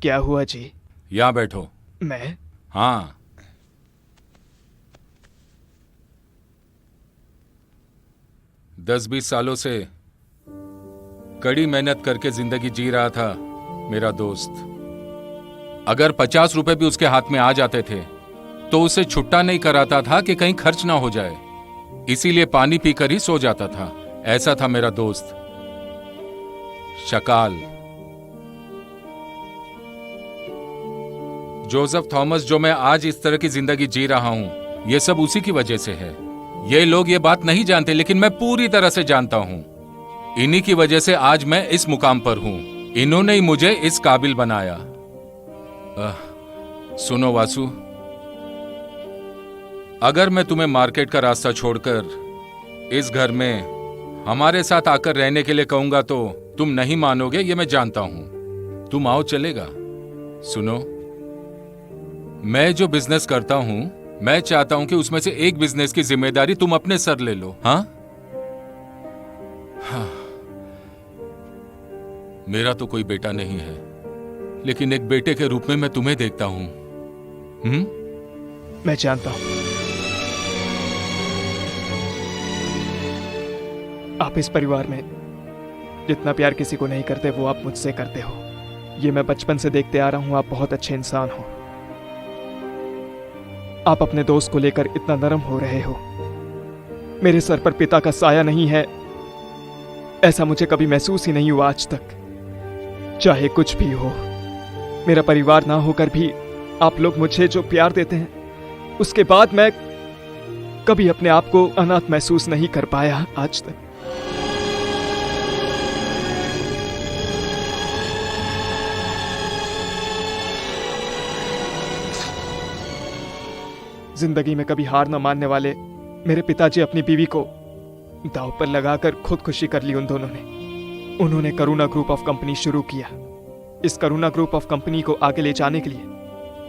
क्या हुआ जी? यहाँ बैठो। मैं? हाँ, दस 20 सालों से कड़ी मेहनत करके जिंदगी जी रहा था मेरा दोस्त। अगर 50 रुपए भी उसके हाथ में आ जाते थे तो उसे छुट्टा नहीं कराता था कि कहीं खर्च ना हो जाए, इसीलिए पानी पीकर ही सो जाता था। ऐसा था मेरा दोस्त शकाल। जोसेफ थॉमस, जो मैं आज इस तरह की जिंदगी जी रहा हूं, यह सब उसी की वजह से है। ये लोग ये बात नहीं जानते, लेकिन मैं पूरी तरह से जानता हूं। इन्हीं की वजह से आज मैं इस मुकाम पर हूं। इन्होंने ही मुझे इस काबिल बनाया। सुनो वासु, अगर मैं तुम्हें मार्केट का रास्ता छोड़कर इस घर में हमारे साथ आकर रहने के लिए कहूंगा तो तुम नहीं मानोगे, ये मैं जानता हूं। तुम आओ, चलेगा? सुनो, मैं जो बिजनेस करता हूं, मैं चाहता हूं कि उसमें से एक बिजनेस की जिम्मेदारी तुम अपने सर ले लो। हाँ, मेरा तो कोई बेटा नहीं है, लेकिन एक बेटे के रूप में मैं तुम्हें देखता हूं। मैं जानता हूं आप इस परिवार में जितना प्यार किसी को नहीं करते वो आप मुझसे करते हो। ये मैं बचपन से देखते आ रहा हूं। आप बहुत अच्छे इंसान हो। आप अपने दोस्त को लेकर इतना नरम हो रहे हो। मेरे सर पर पिता का साया नहीं है, ऐसा मुझे कभी महसूस ही नहीं हुआ आज तक। चाहे कुछ भी हो, मेरा परिवार ना होकर भी आप लोग मुझे जो प्यार देते हैं, उसके बाद मैं कभी अपने आप को अनाथ महसूस नहीं कर पाया आज तक। जिंदगी में कभी हार न मानने वाले मेरे पिताजी अपनी बीवी को दांव पर लगाकर खुदकुशी कर ली। उन्होंने करुणा ग्रुप ऑफ कंपनी शुरू किया। इस करुणा ग्रुप ऑफ कंपनी को आगे ले जाने के लिए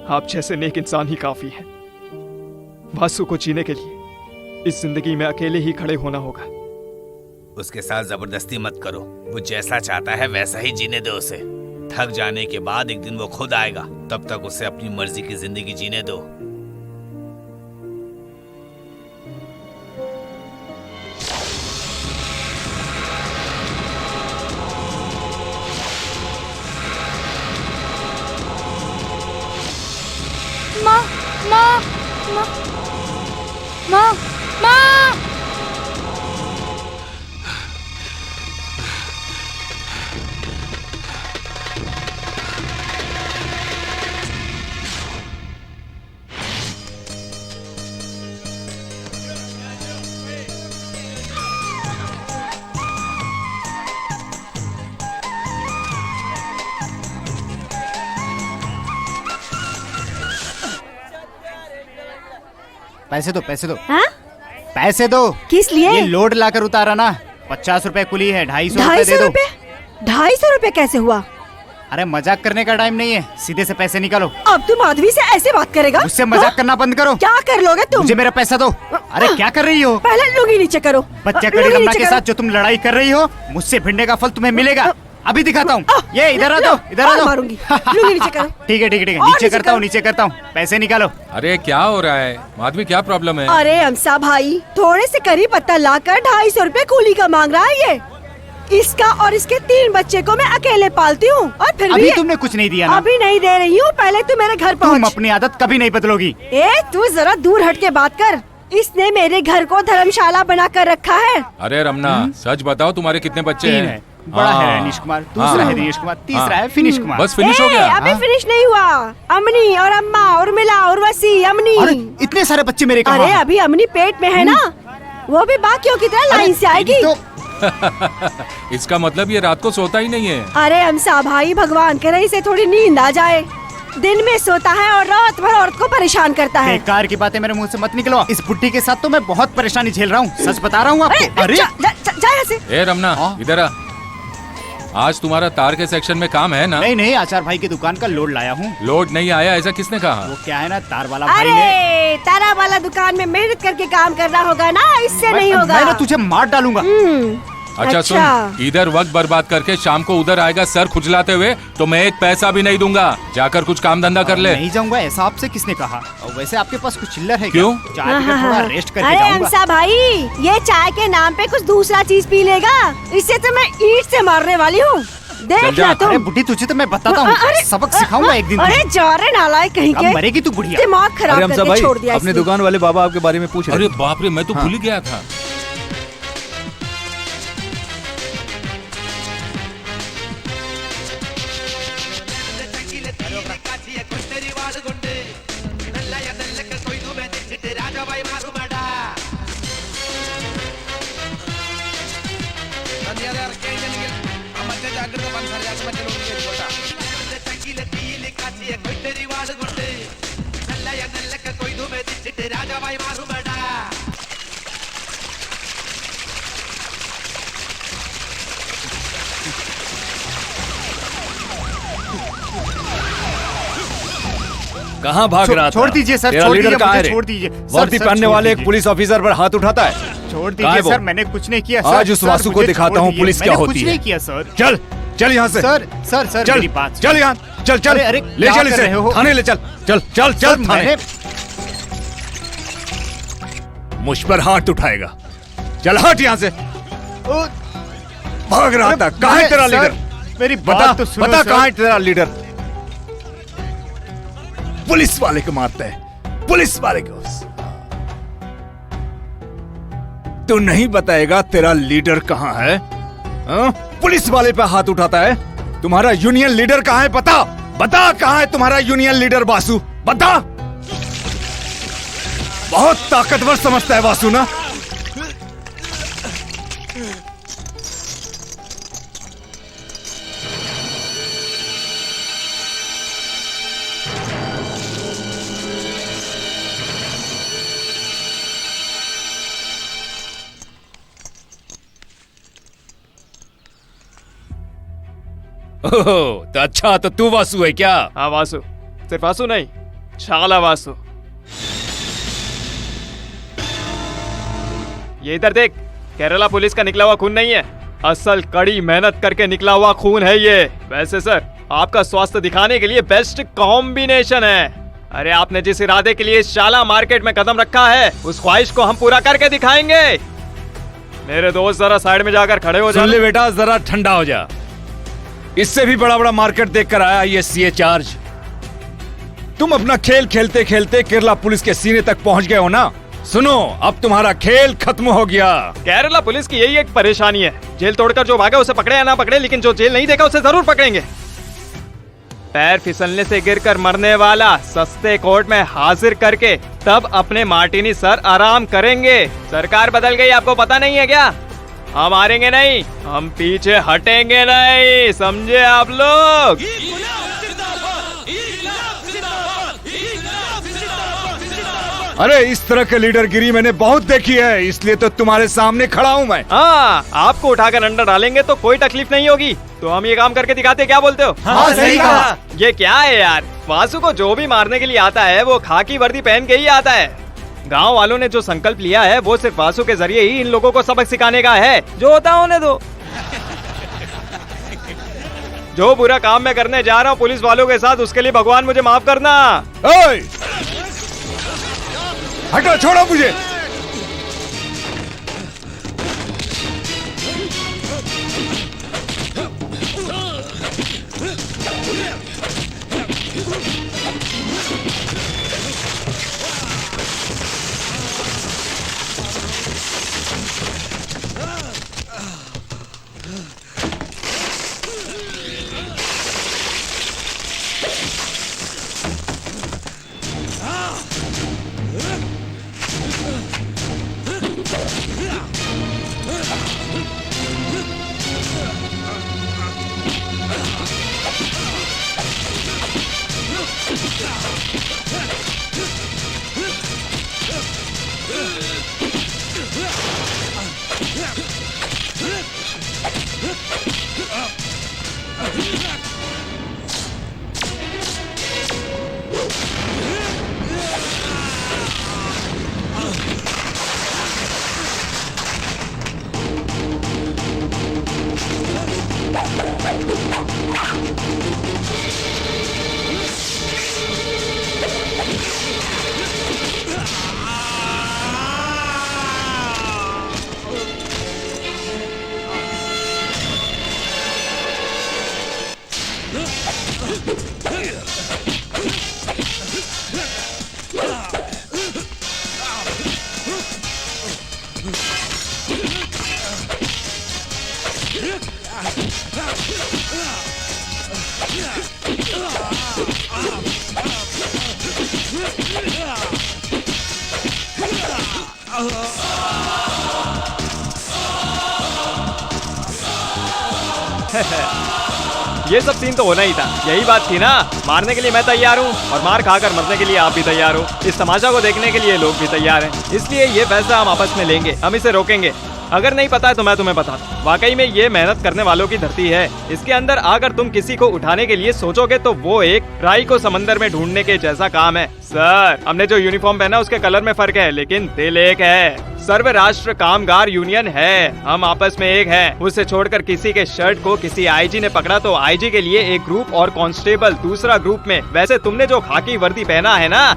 आप जैसे नेक इंसान ही काफी है। वासु को जीने के लिए इस जिंदगी में अकेले ही खड़े होना होगा। उसके साथ जबरदस्ती मत करो। वो जैसा चाहता है वैसा ही जीने दो उसे। थक जाने के बाद एक दिन वो खुद आएगा, तब तक उसे अपनी मर्जी की जिंदगी जीने दो। माँ, माँ, माँ, माँ, माँ। पैसे दो, पैसे दो। हाँ? पैसे दो। किस लिए? ये लोड लाकर उतारा ना। 50 रुपए कुली है, 250 रुपए दे दो। 250 रुपए कैसे हुआ? अरे मजाक करने का टाइम नहीं है, सीधे से पैसे निकालो। अब तुम आदमी से ऐसे बात करेगा? मुझसे मजाक करना बंद करो। क्या कर लोगे तुम? मुझे मेरा पैसा दो। अरे क्या कर रही हो? पहले लुंगी नीचे करो। बच्चा कड़ी रमना के साथ जो तुम लड़ाई कर रही हो, मुझसे भिड़ने का फल तुम्हें मिलेगा। अभी दिखाता हूँ। ये इधर आ दो, इधर आ दो। मारूंगी। लुंगी नीचे करो। ठीक है, ठीक है, ठीक है। नीचे करता हूँ, नीचे करता हूँ। पैसे निकालो। अरे क्या हो रहा है माधवी, क्या प्रॉब्लम है? अरे अमसा भाई, थोड़े से करी पत्ता लाकर 250 रुपए कूली का मांग रहा है ये। इसका और इसके 3 बच्चे को मैं अकेले पालती हूँ, और फिर अभी तुमने कुछ नहीं दिया ना? अभी नहीं दे रही हूँ, पहले तू मेरे घर पहुँच। तुम अपनी आदत कभी नहीं बदलोगी। तू जरा दूर हट के बात कर। इसने मेरे घर को धर्मशाला बना कर रखा है। अरे रमना, सच बताओ तुम्हारे कितने बच्चे 3 हैं? है। बड़ा है रनीश कुमार, दूसरा है दिनेश कुमार, तीसरा है फिनिश कुमार। बस फिनिश हो गया? अभी फिनिश नहीं हुआ। अमनी और अम्मा और मिला और वसी अमनी। अरे इतने सारे बच्चे मेरे कहाँ? अरे अभी अमनी पेट में है ना, वो भी बाकियों की तरह लाइन से आएगी। तो इसका मतलब ये रात को सोता ही नहीं है। अरे अमसा भाई, भगवान करे इसे थोड़ी नींद आ जाए। दिन में सोता है और रात भर औरत को परेशान करता है। बेकार की बातें मेरे मुंह से मत निकलो। इस बुढ़ी के साथ तो मैं बहुत परेशानी झेल रहा हूँ, सच बता रहा हूँ आपको। अरे जा यहाँ से। ए रमना, इधर आ। आज तुम्हारा तार के सेक्शन में काम है ना? नहीं नहीं, आचार भाई की दुकान का लोड लाया हूँ। लोड नहीं आया, ऐसा किसने कहा? वो क्या है ना, तार वाला भाई ने। अरे तारा वाला दुकान में मेहनत करके काम करना होगा ना, इससे नहीं होगा। मैं ना तुझे मार डालूंगा। अच्छा सुन, इधर वक्त बर्बाद करके शाम को उधर आएगा सर खुजलाते हुए तो मैं एक पैसा भी नहीं दूंगा। जाकर कुछ काम धंधा कर ले। नहीं जाऊंगा ऐसा आपसे किसने कहा? और वैसे आपके पास कुछ चिल्लर है क्यों? क्या? चाय पीकर थोड़ा रेस्ट करके अरे जाऊंगा। हमसा भाई, ये चाय के नाम पे कुछ दूसरा चीज पी लेगा, इससे तो मैं ईंट से मारने वाली हूँ। देख ना अरे तुम। बुढ़ी तुझे तो मैं बताता हूँ, अरे, सबक सिखाऊंगा एक दिन। अरे जा रहे नालायक कहीं अब के, मरेगी तू बुढ़िया। दिमाग खराब करके छोड़ दिया अपने इसने। दुकान वाले बाबा आपके बारे में पूछ रहे अरे थे। बाप रे, मैं तो भूल ही गया था। कहाँ भाग रहा था? छोड़ दीजिए सर, तेरा छोड़ लीडर दीजिए, कहाँ है मुझे रे? छोड़ दीजिए। वर्दी सर, पहनने छोड़ वाले एक दीजिए। पुलिस ऑफिसर पर हाथ उठाता है। छोड़ कहाँ है दीजिए वो? सर, मैंने कुछ नहीं किया। आज सर, उस सर, वासु को मुझे दिखाता छोड़ हूँ दीजिए। पुलिस क्या मैंने होती कुछ है। नहीं किया सर। चल चल यहाँ से। सर सर सर चल मेरी बात चल यहाँ, चल चल अरे, अरे, ले क्या चल कर इसे रहे हो? थाने ले चल। चल चल सर, चल थाने। मैंने मुझ पर हाथ उठाएगा। चल हट यहाँ से। भाग रहा था। कहाँ है तेरा सर, लीडर? मेरी बता बात तो सुनो बता सर। कहाँ है तेरा लीडर? पुलिस वाले को मारता है, पुलिस वाले को। तू नहीं बताएगा तेरा लीडर कहाँ है? हाँ? पुलिस वाले पे हाथ उठाता है। तुम्हारा यूनियन लीडर कहाँ है? बता बता कहाँ है तुम्हारा यूनियन लीडर वासु? बता। बहुत ताकतवर समझता है वासु ना? ओह, तो अच्छा तो तू वासु है क्या? हाँ वासु, सिर्फ वासु नहीं, शाला वासु। ये इधर देख, केरला पुलिस का निकला हुआ खून नहीं है, असल कड़ी मेहनत करके निकला हुआ खून है ये। वैसे सर, आपका स्वास्थ्य दिखाने के लिए बेस्ट कॉम्बिनेशन है। अरे आपने जिस इरादे के लिए शाला मार्केट में कदम रखा है, उस ख्वाहिश को हम पूरा करके दिखाएंगे। मेरे दोस्त जरा साइड में जाकर खड़े हो सुन ले जाओ। बेटा, जरा ठंडा हो जा। इससे भी बड़ा बड़ा मार्केट देखकर आया ये सीए चार्ज। तुम अपना खेल खेलते खेलते केरला पुलिस के सीने तक पहुंच गए हो ना? सुनो, अब तुम्हारा खेल खत्म हो गया। केरला पुलिस की यही एक परेशानी है, जेल तोड़कर जो भागे उसे पकड़े या ना पकड़े, लेकिन जो जेल नहीं देखा उसे जरूर पकड़ेंगे। पैर फिसलने से गिरकर मरने वाला सस्ते कोर्ट में हाजिर करके तब अपने मार्टिनी सर आराम करेंगे। सरकार बदल गई, आपको पता नहीं है क्या? हम हारेंगे नहीं, हम पीछे हटेंगे नहीं, समझे आप लोग? अरे इस तरह के लीडरगिरी मैंने बहुत देखी है, इसलिए तो तुम्हारे सामने खड़ा हूं मैं। हाँ, आपको उठाकर अंडर डालेंगे तो कोई तकलीफ नहीं होगी, तो हम ये काम करके दिखाते, क्या बोलते हो? हाँ, सही कहा। ये क्या है यार, वासु को जो भी मारने के लिए आता है वो खाकी वर्दी पहन के ही आता है। गांव वालों ने जो संकल्प लिया है वो सिर्फ वासु के जरिए ही इन लोगों को सबक सिखाने का है। जो होता होने दो। जो बुरा काम मैं करने जा रहा हूँ पुलिस वालों के साथ, उसके लिए भगवान मुझे माफ करना। ओए! हटो, छोड़ो मुझे। ये सब सीन तो होना ही था। यही बात थी ना, मारने के लिए मैं तैयार हूँ और मार खाकर मरने के लिए आप भी तैयार हो। इस तमाशा को देखने के लिए लोग भी तैयार हैं। इसलिए ये फैसला हम आपस में लेंगे, हम इसे रोकेंगे। अगर नहीं पता है तो मैं तुम्हें बताता हूँ। वाकई में ये मेहनत करने वालों की धरती है। इसके अंदर आकर तुम किसी को उठाने के लिए सोचोगे तो वो एक राई को समंदर में ढूंढने के जैसा काम है। सर, हमने जो यूनिफॉर्म पहना उसके कलर में फर्क है, लेकिन दिल एक है। सर्व राष्ट्र कामगार यूनियन है, हम आपस में एक हैं। उसे छोड़कर किसी के शर्ट को किसी आईजी ने पकड़ा तो आईजी के लिए एक ग्रुप और कांस्टेबल दूसरा ग्रुप में। वैसे तुमने जो खाकी वर्दी पहना है ना,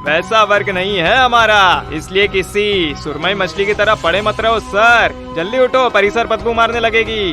वैसा वर्ग नहीं है हमारा। इसलिए किसी सुरमई मछली की तरह पड़े मत रहो सर। जल्दी उठो, परिसर बदबू मारने लगेगी।